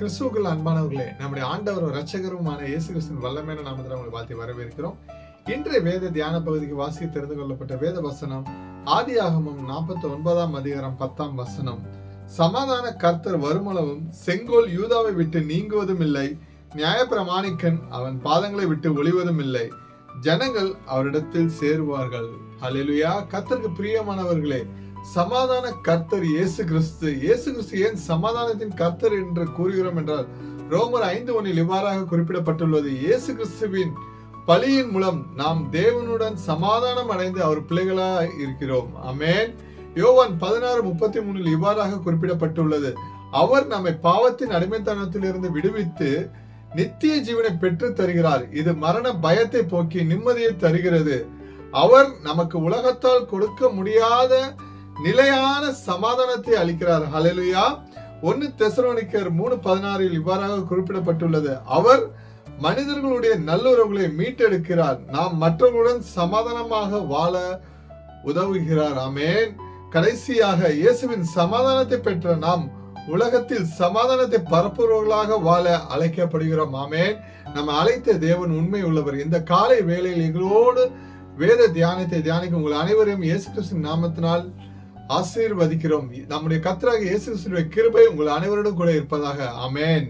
கிறிஸ்துவுக்குள் அன்பானவர்களே, நம்முடைய ஆண்டவரும் இரட்சகருமான இயேசு கிறிஸ்துவின் வல்லமையான நாமத்தில் உங்களை வாழ்த்தி வரவேற்கிறோம். இன்றைய வேத தியான பகுதிக்கு வாசிக்க தெரிந்து கொள்ளப்பட்ட வேத வசனம் ஆதியாகமம் 49ஆம் அதிகாரம் 10ஆம் வசனம். சமாதான கர்த்தர் வருமளவும் செங்கோல் யூதாவை விட்டு நீங்குவதும் இல்லை, நியாயப்பிரமாணிக்கன் அவன் பாதங்களை விட்டு ஒளிவதும் இல்லை, ஜனங்கள் அவரிடத்தில் சேருவார்கள். ஹல்லேலூயா. கர்த்தருக்கு பிரியமானவர்களே, சமாதான கர்த்தர் இயேசு கிறிஸ்து. இயேசு கிறிஸ்து ஏன் சமாதானத்தின் கர்த்தர் என்று கூறுகிறோம் என்றால், ரோமர் 5:1 இவ்வாறாக குறிப்பிடப்பட்டுள்ளது: இயேசு கிறிஸ்துவின் பலியின் மூலம் நாம் தேவனுடன் சமாதானம் அடைந்து அவர் பிள்ளைகளாய் இருக்கிறோம். ஆமென். யோவான் 16:33 இவ்வாறாக குறிப்பிடப்பட்டுள்ளது: அவர் நம்மை பாவத்தின் அடிமைத்தனத்திலிருந்து விடுவித்து நித்திய ஜீவனை பெற்று தருகிறார். இது மரண பயத்தை போக்கி நிம்மதியை தருகிறது. அவர் நமக்கு உலகத்தால் கொடுக்க முடியாத நிலையான சமாதானத்தை அளிக்கிறார். ஹல்லேலூயா. 1 தெசலோனிக்கர் 3:16 இவ்வாறாக குறிப்பிடப்பட்டுள்ளது: அவர் மனிதர்களுடைய நல்லுறவுகளை மீட்டெடுக்கிறார், நாம் மற்றவர்களுடன் சமாதானமாக வாழ உதவுகிறார். ஆமென். கடைசியாக இயேசுவின் சமாதானத்தை பெற்ற நாம் உலகத்தில் சமாதானத்தை பரப்புறவர்களாக வாழ அழைக்கப்படுகிறோம். ஆமென். நம்ம அழைத்த தேவன் உண்மை உள்ளவர். இந்த காலை வேளையில் எங்களோடு வேத தியானத்தை தியானிக்கும் உங்கள் அனைவரையும் இயேசு கிறிஸ்துவின் நாமத்தினால் ஆசீர்வதிக்கிறோம். நம்முடைய கர்த்தராகிய இயேசு கிறிஸ்துவின் கிருபை உங்கள் அனைவரோடும் கூட இருப்பதாக. ஆமென்.